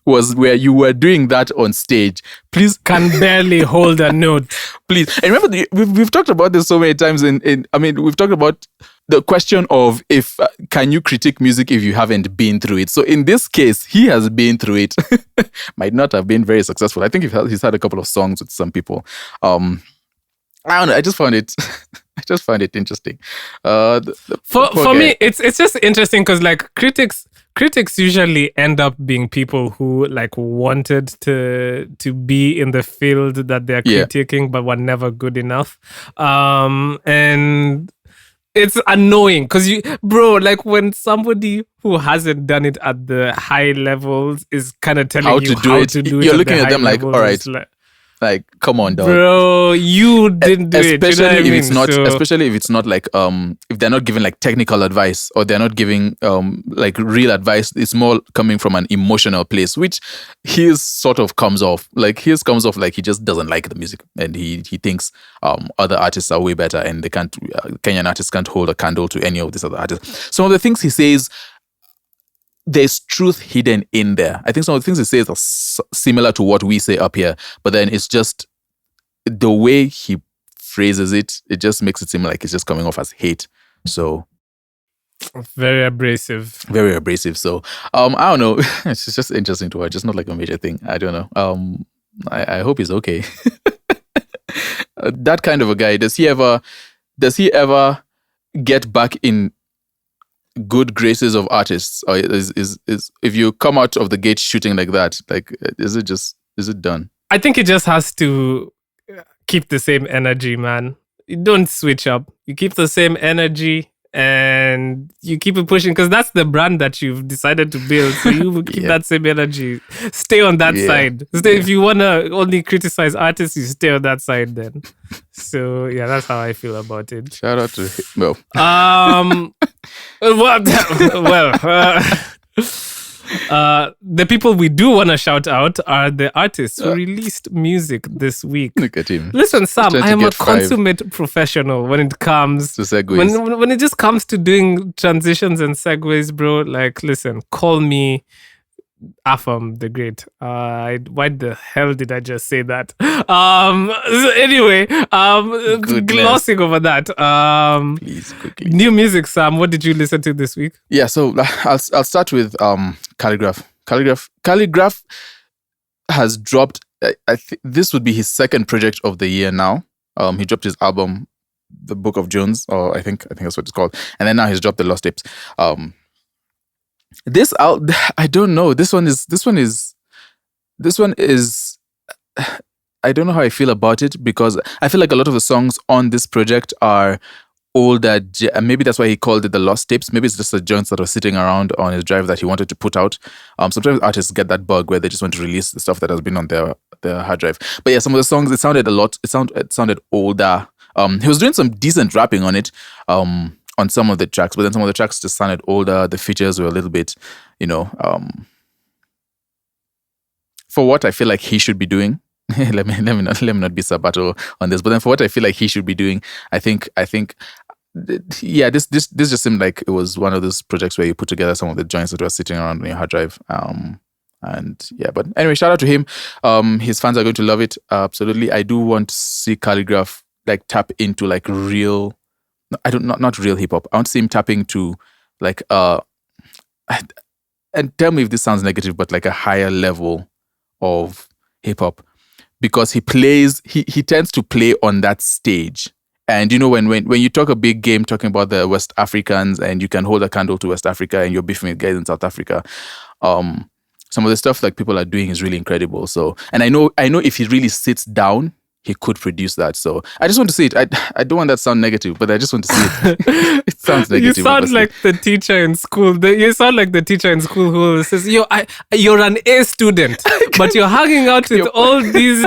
was where you were doing that on stage. Please can barely hold a note. Please. And remember, we've talked about this so many times. We've talked about the question of if can you critique music if you haven't been through it. So in this case, he has been through it. Might not have been very successful. I think he's had a couple of songs with some people. I don't know. I just found it. Interesting. For me, it's just interesting because like critics usually end up being people who like wanted to be in the field that they're critiquing but were never good enough. And it's annoying because like when somebody who hasn't done it at the high levels is kind of telling you how to do it. You're looking at them like, all right. Like, come on, dog. Bro, you didn't do it. Especially if it's not like if they're not giving like technical advice or they're not giving like real advice. It's more coming from an emotional place, which his sort of comes off. Like his comes off like he just doesn't like the music and he thinks other artists are way better and they can't Kenyan artists can't hold a candle to any of these other artists. Some of the things he says, there's truth hidden in there. I think some of the things he says are similar to what we say up here, but then it's just the way he phrases it, it just makes it seem like it's just coming off as hate. So very abrasive. Very abrasive. So I don't know. It's just interesting to watch. It's not like a major thing. I don't know. I hope he's okay. That kind of a guy, does he ever get back in good graces of artists, or is if you come out of the gate shooting like that, like is it done? I think he just has to keep the same energy, man. You don't switch up. You keep the same energy and you keep it pushing because that's the brand that you've decided to build. So you will keep that same energy. Stay on that side. If you want to only criticize artists, you stay on that side then. So yeah, that's how I feel about it. Shout out to him. The people we do want to shout out are the artists who released music this week. Look at him. Listen, Sam, I am a consummate professional when it comes to segues. When it just comes to doing transitions and segues, bro. Like, listen, call me Afam the Great. Why the hell did I just say that? Anyway, glossing over that. Please, quickly. New music, Sam. What did you listen to this week? Yeah, so I'll start with Khaligraph. Khaligraph has dropped. I think this would be his second project of the year now. He dropped his album, The Book of Jones, or I think that's what it's called, and then now he's dropped the Lost Tapes. I don't know. This one is. I don't know how I feel about it because I feel like a lot of the songs on this project are older. Maybe that's why he called it the Lost Tapes. Maybe it's just the joints that were sitting around on his drive that he wanted to put out. Sometimes artists get that bug where they just want to release the stuff that has been on their hard drive. But yeah, some of the songs, it sounded a lot. It sounded older. He was doing some decent rapping on it. On some of the tracks, but then some of the tracks just sounded older. The features were a little bit, for what I feel like he should be doing. let me not be Sabato on this, but then for what I feel like he should be doing, I think, this just seemed like it was one of those projects where you put together some of the joints that were sitting around on your hard drive. And yeah, but anyway, shout out to him. His fans are going to love it. Absolutely. I do want to see Khaligraph like tap into like real. Not real hip hop. I want to see him tapping to like and tell me if this sounds negative, but like a higher level of hip hop, because he tends to play on that stage. And when you talk a big game, talking about the West Africans, and you can hold a candle to West Africa, and you're beefing with guys in South Africa, some of the stuff like people are doing is really incredible. So, and I know if he really sits down, he could produce that. So I just want to see it. I don't want that to sound negative, but I just want to see it. It sounds negative. You sound like the teacher in school. You sound like the teacher in school who says, you're an A student, but you're hanging out with all these...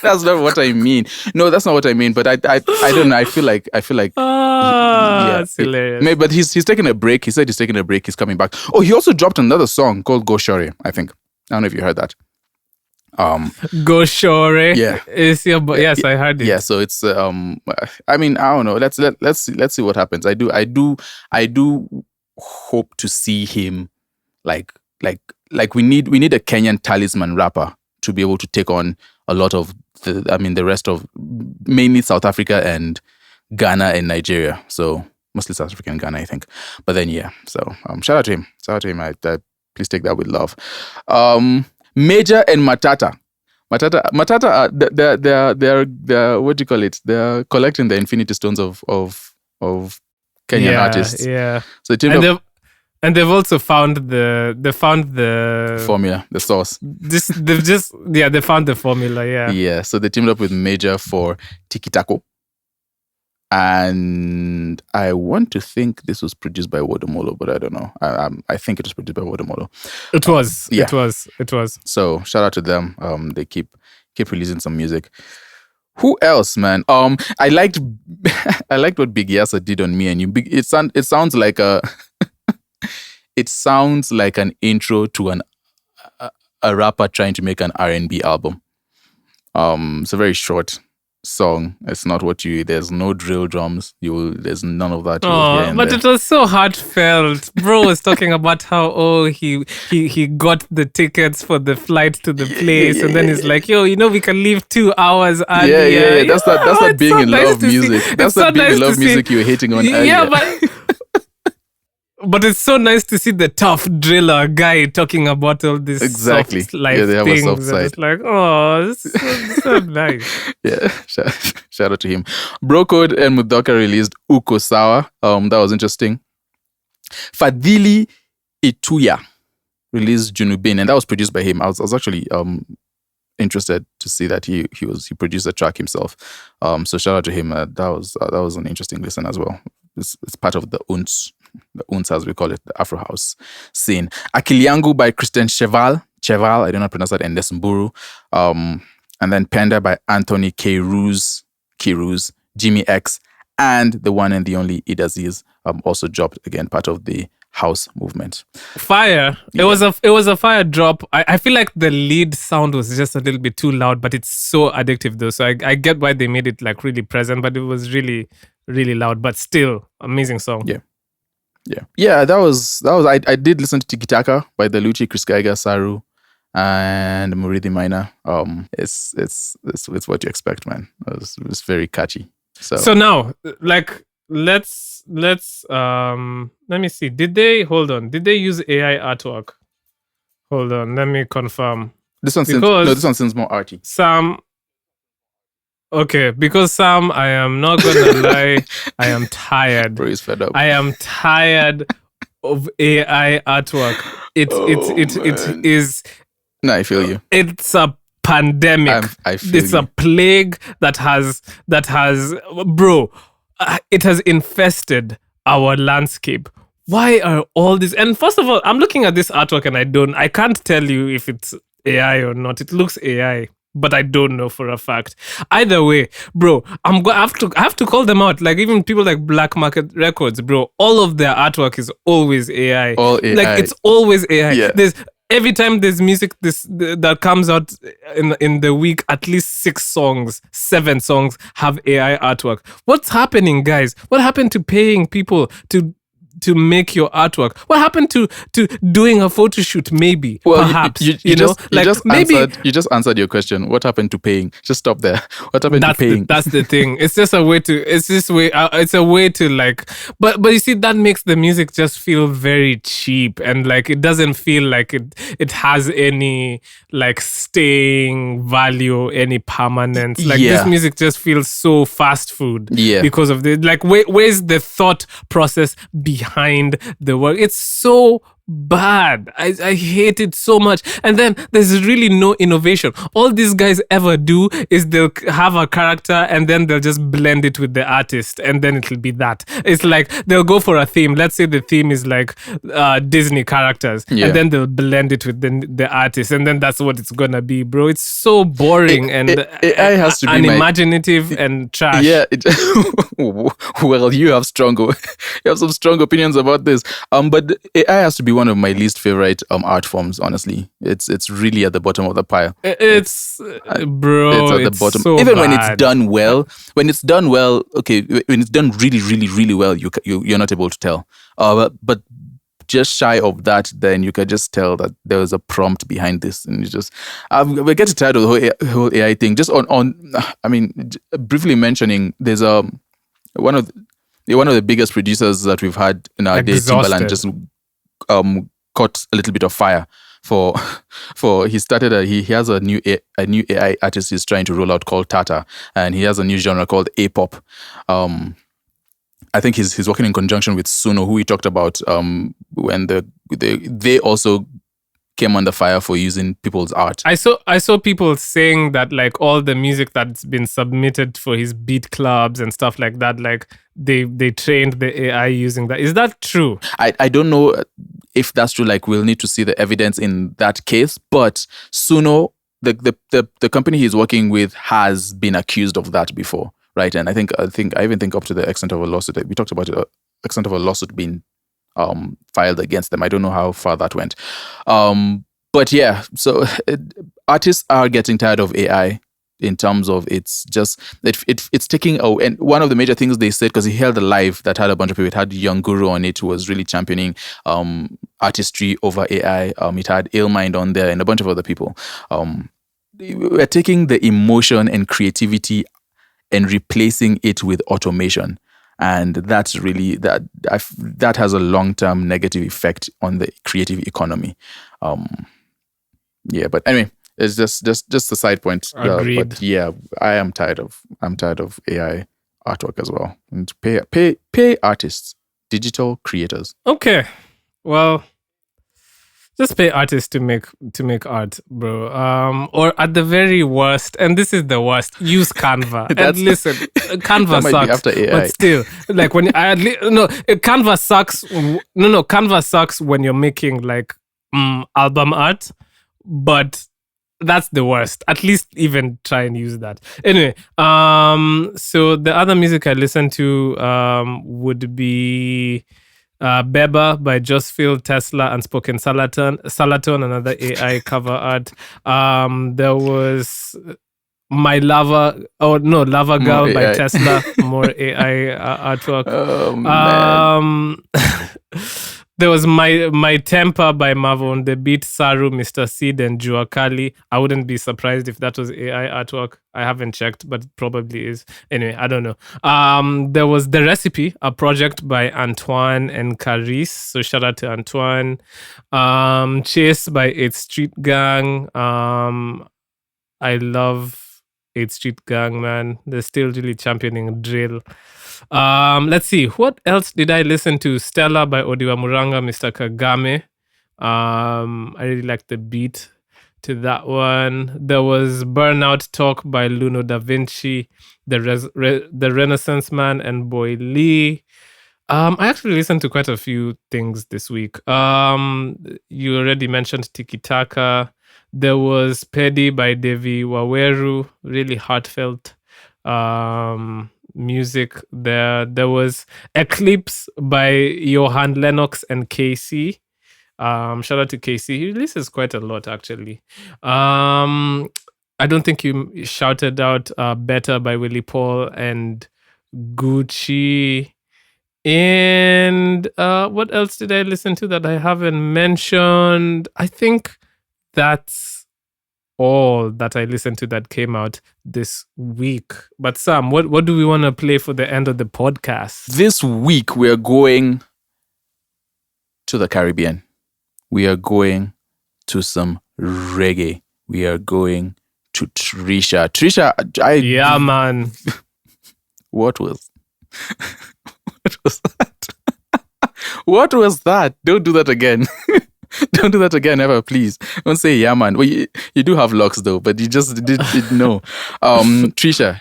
That's not what I mean. No, that's not what I mean. But I don't know. I feel like that's hilarious. Maybe, but he's taking a break. He said he's taking a break. He's coming back. Oh, he also dropped another song called Goshoree, I think. I don't know if you heard that. Goshoree. Yeah. Yes, I heard it. Yeah, so it's I mean, I don't know. Let's see what happens. I do hope to see him like we need a Kenyan talisman rapper to be able to take on a lot of the rest of mainly South Africa and Ghana and Nigeria. So mostly South Africa and Ghana, I think. But then yeah, so shout out to him. Please take that with love. Major and Matata, they're what do you call it? They're collecting the infinity stones of Kenyan artists. Yeah. So they've also found the formula, the sauce. They found the formula. Yeah. Yeah. So they teamed up with Major for Tiki Taco. And I want to think this was produced by Wodomolo, but I don't know. I think it was produced by Wodomolo. It was. Yeah. It was. So shout out to them. They keep keep releasing some music. Who else, man? I liked what Big Yasa did on Me and You. It sounds like it sounds like an intro to a rapper trying to make an R&B album. It's a very short song. It's not there's no drill drums. There's none of that. But it was so heartfelt. Bro was talking about how he got the tickets for the flight to the place, and then he's like, yo, we can leave 2 hours earlier. Yeah. That's not being in love music. That's not being in love music you were hating on earlier. Yeah, but it's so nice to see the tough driller guy talking about all this soft life they have things. A soft side. It's like, this is so nice. Yeah, shout out to him. Bro Code and Mudoka released Uko Sawa. That was interesting. Fadhili Ituya released Junubin, and that was produced by him. I was actually interested to see that he produced the track himself. So shout out to him. That was an interesting listen as well. It's part of the Oontz as we call it, the Afro House scene. Akili Yangu by Christian Cheval, I don't know how to pronounce that, and Desmburu. And then Panda by Anthony Kiruz, Jimmy X, and the one and the only Idaziz also dropped, again, part of the house movement. Fire. Yeah. It was a fire drop. I feel like the lead sound was just a little bit too loud, but it's so addictive though. So I get why they made it like really present, but it was really, really loud, but still amazing song. Yeah, that was I did listen to Tiki Taka by the Luchi, Chris Geiger, Saru, and Muridi Minor. It's what you expect, man. It's very catchy. So now, like, let's let me see. Did they use AI artwork? Hold on, let me confirm. This one seems more arty. Because Sam, I am not gonna lie, I am tired. Bro, he's fed up. I am tired of AI artwork. It is. No, I feel you. It's a pandemic. It's a plague that has, bro. It has infested our landscape. Why are all these? And first of all, I'm looking at this artwork and I can't tell you if it's AI or not. It looks AI, but I don't know for a fact. Either way, bro, I have to call them out. Like even people like Black Market Records, bro, all of their artwork is always AI. All AI. Like it's always AI. Yeah. Every time there's music that comes out in the week, at least 7 songs have AI artwork. What's happening, guys? What happened to paying people to make your artwork? What happened to doing a photo shoot? Maybe, perhaps, you just answered your question. What happened to paying? Just stop there. What happened to paying? That's the thing. It's just a way to. It's a way to like. But you see, that makes the music just feel very cheap, and like it doesn't feel like it has any like staying value, any permanence. Like this music just feels so fast food. Yeah. Because of the like, where's the thought process behind the work? It's so bad. I hate it so much. And then there's really no innovation. All these guys ever do is they'll have a character and then they'll just blend it with the artist and then it'll be that. It's like they'll go for a theme. Let's say the theme is like Disney characters and then they'll blend it with the artist and then that's what it's gonna be, bro. It's so boring and AI has to be unimaginative and trash. Yeah. Well, you have some strong opinions about this. But AI has to be one of my least favorite art forms, honestly. It's really at the bottom of the pile. It's at the bottom. So even bad. When it's done well, okay, when it's done really, really, really well, you're not able to tell. But just shy of that, then you can just tell that there was a prompt behind this, and you just we're getting tired of the whole AI thing. Just briefly mentioning, there's one of the biggest producers that we've had in our day, Timbaland, just caught a little bit of fire for he started he has a new AI artist he's trying to roll out called Tata, and he has a new genre called A-pop. I think he's working in conjunction with Suno, who we talked about when they also came under fire for using people's art. I saw people saying that like all the music that's been submitted for his beat clubs and stuff like that, like they trained the AI using that. Is that true? I don't know if that's true. Like we'll need to see the evidence in that case. But Suno the company he's working with has been accused of that before, right? And I even think up to the extent of a lawsuit. We talked about the extent of a lawsuit being filed against them. I don't know how far that went. But yeah, so artists are getting tired of AI in terms of it's taking away. And one of the major things they said, because he held a live that had a bunch of people, it had Young Guru on it, who was really championing artistry over AI. It had Illmind on there and a bunch of other people. We're taking the emotion and creativity and replacing it with automation. And that's really that has a long-term negative effect on the creative economy. Yeah, but anyway, it's just a side point. But yeah, I'm tired of AI artwork as well. And pay artists, digital creators. Okay, well, just pay artists to make art, bro. Or at the very worst, and this is the worst, use Canva. And listen, Canva sucks. After AI. But still, like when Canva sucks. No, Canva sucks when you're making like album art, but that's the worst. At least even try and use that. Anyway, so the other music I listen to would be Beba by Just Feel, Tesla, Unspoken Salaton, another AI cover art. There was Lava Girl by Tesla, more AI artwork. Oh, man. There was My Temper by Mavon, the beat Saru, Mr. Seed, and Jua Kali. I wouldn't be surprised if that was AI artwork. I haven't checked, but it probably is. Anyway, I don't know. There was The Recipe, a project by Antoine and Caris. So shout out to Antoine. Chase by 8th Street Gang. I love 8th Street Gang, man. They're still really championing drill. Let's see. What else did I listen to? Stella by Odiwa Muranga, Mr. Kagame. I really like the beat to that one. There was Burnout Talk by Luno Da Vinci, The Renaissance Man, and Boy Lee. I actually listened to quite a few things this week. You already mentioned Tiki Taka. There was Pedi by Devi Waweru, really heartfelt music there. There was Eclipse by Johan Lennox and KC. Shout out to KC. He releases quite a lot, actually. I don't think you shouted out Better by Willie Paul and Gucci. And what else did I listen to that I haven't mentioned? I think that's all that I listened to that came out this week. But Sam, what do we want to play for the end of the podcast? This week we're going to the Caribbean. We are going to some reggae. We are going to Treesha. Treesha, yeah, man. What was that? What was that? Don't do that again. Don't do that again, ever, please. Don't say, yeah, man. Well, you do have locks, though, but you just didn't know. Treesha,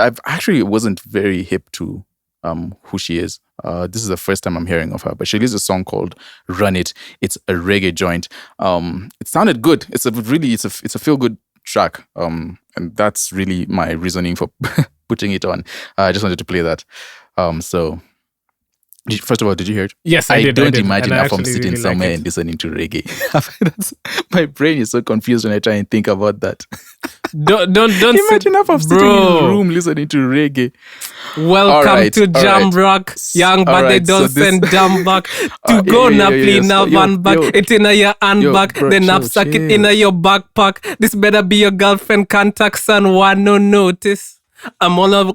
I actually wasn't very hip to who she is. This is the first time I'm hearing of her, but she released a song called Run It. It's a reggae joint. It sounded good. It's a feel-good track. And that's really my reasoning for putting it on. I just wanted to play that. So... First of all, did you hear it? Yes, I did. I don't imagine if I'm sitting really somewhere and listening to reggae. My brain is so confused when I try and think about that. Don't imagine if I'm sitting in a room listening to reggae. Welcome to Jam Rock, young, but they don't send jam back. To go na play na van back. It in your handbag, the knapsack it in your backpack. This better be your girlfriend contact, son. One no notice. I'm all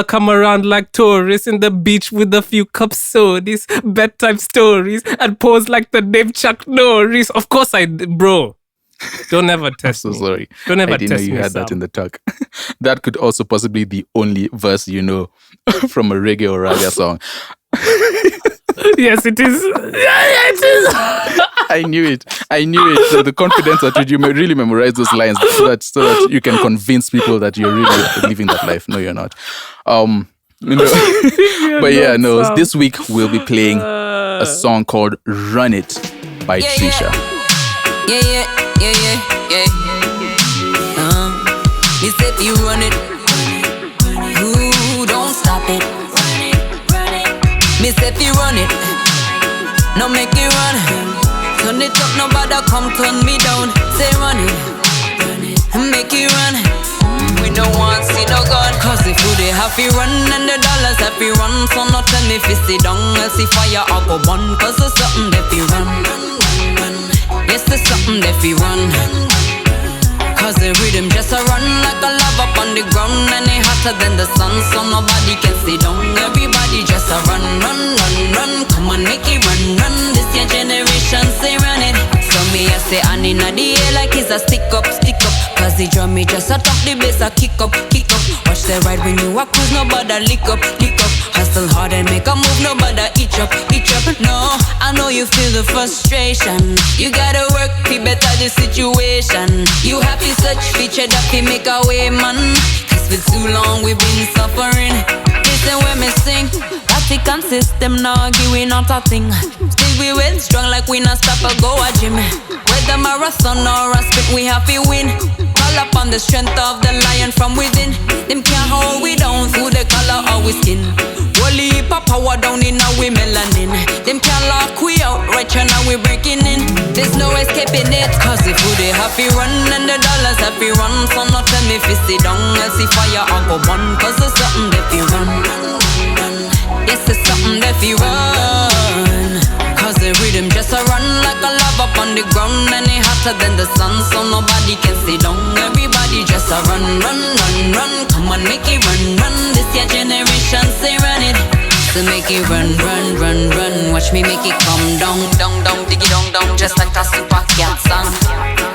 come around like tourists in the beach with a few cups sodas, bedtime stories, and pose like the name Chuck Norris. Of course bro. Don't ever test I'm so me. Sorry. Don't ever I didn't test know you me, had Sam. that in the talk. That could also possibly be the only verse you know from a reggae or raga song. Yes, it is. Yeah, it is. I knew it. So the confidence that you may really memorize those lines so that you can convince people that you're really living that life. No, you're not. But yeah, no. This week we'll be playing a song called "Run It" by Treesha. Yeah. Me say if you run it, ooh, don't stop it. Me say if you run it, no make it run. Turn it up, nobody come turn me down. Say run it, make it run. We don't want see no gun. Cause if you they happy run and the dollars happy run. So not tell me if you sit down, else if fire I go burn. Cause there's something that fi run. Yes, there's something that fi run. Cause the rhythm just a run like a lava up on the ground. And it hotter than the sun, so nobody can sit down. Everybody just a run, run, run, run. Come on, make it run, run. This your generation, say run it. So me I say and in the air like it's a stick up, stick up. Cause the drum me just a top the bass a kick up, kick up. Watch the ride when you a cruise, nobody lick up, lick up. Hustle hard and make a move, nobody itch up, itch up. No, I know you feel the frustration. You gotta work to better the situation. You happy such feature that we make a way, man. Cause for too long we've been suffering. Listen when me sing, Vatican system now we not a thing. Still we well strong like we not stop or go a gym. Whether marathon or a sprint we have to win. Call upon the strength of the lion from within. Them can't hold we down through the color of we skin. Wally pop power down in our melanin. Them can't lock we out right now we breaking in. There's no escaping it. Cause if we they happy run and the dollars happy run. So not tell me if you sit down, else if fire I go burn. Cause there's something that fi run. Yes, there's something that fi run. Cause the rhythm just a run like a lava up on the ground. And it hotter than the sun, so nobody can sit down. Everybody just a run, run, run, run. Come on, make it run, run. This your generation, say run it. So make it run, run, run, run. Watch me make it come down, down, down, dig it down, down. Just like a super cat song.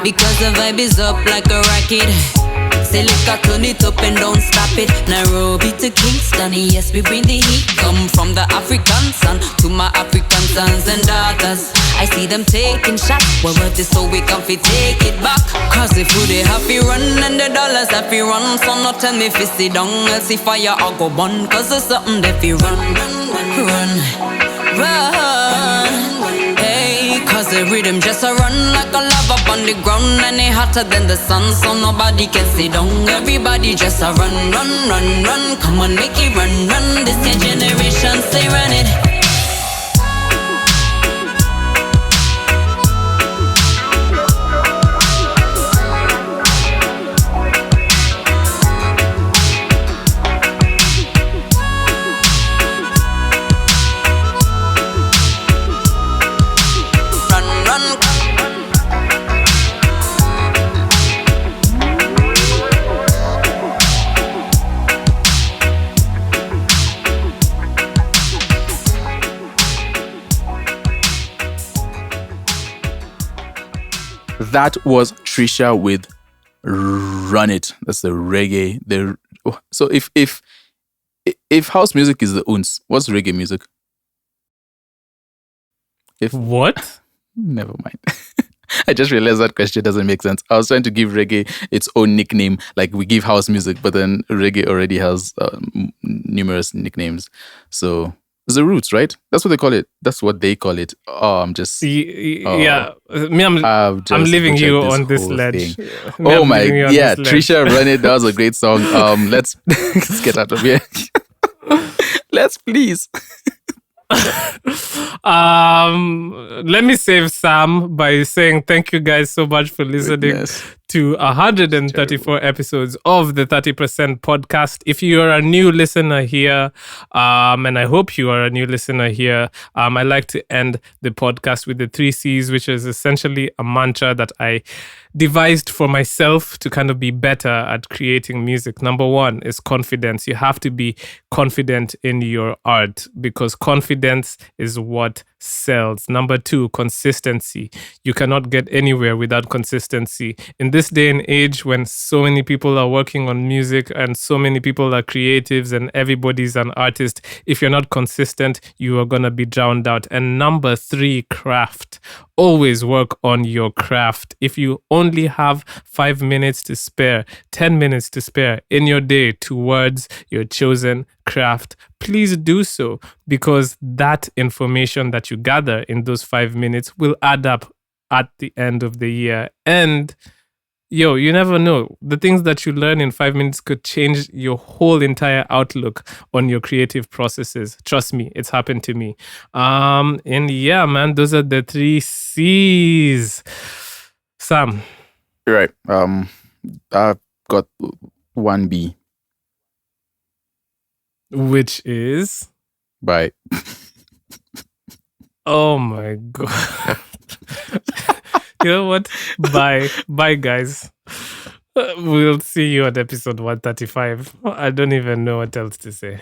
Because the vibe is up like a rocket. Say look, turn it up and don't stop it. Nairobi to Kingston, yes we bring the heat. Come from the African sun to my African sons and daughters. I see them taking shots. Well, worth it so we can fi take it back. Cause if you they happy run and the dollars happy run. So not tell me if you sit down, else if fire I go burn. Cause there's something that fi run, run, run. Hey, cause the rhythm just a run like a lava up on the ground. And it hotter than the sun, so nobody can sit down. Everybody just a run, run, run, run. Come on, make it run, run. This your generation, say run it. That was Treesha with Run It. That's the reggae. So if house music is the Oontz, what's reggae music? What? Never mind. I just realized that question doesn't make sense. I was trying to give reggae its own nickname, like we give house music, but then reggae already has numerous nicknames. So it's the roots, right? That's what they call it. That's what they call it. Oh, I'm just... yeah. I'm leaving you on this ledge. Oh my... Yeah, Treesha, Run It. That was a great song. Let's get out of here. Let's please. Let me save Sam by saying thank you guys so much for listening to 134 episodes of the 30% podcast. If you are a new listener here, and I hope you are a new listener here, I like to end the podcast with the 3 C's, which is essentially a mantra that I devised for myself to kind of be better at creating music. Number 1 is confidence. You have to be confident in your art because confidence is what sells. Number 2, consistency. You cannot get anywhere without consistency. In this day and age when so many people are working on music and so many people are creatives and everybody's an artist, if you're not consistent, you are going to be drowned out. And number 3, craft. Always work on your craft. If you only have 5 minutes to spare, 10 minutes to spare in your day towards your chosen craft, please do so, because that information that you gather in those 5 minutes will add up at the end of the year. And you never know. The things that you learn in 5 minutes could change your whole entire outlook on your creative processes. Trust me, it's happened to me. And yeah, man, those are the 3 C's. Sam. Right. I've got 1B. Which is? Bye. Oh my God. You know what? Bye. Bye, guys. We'll see you at episode 135. I don't even know what else to say.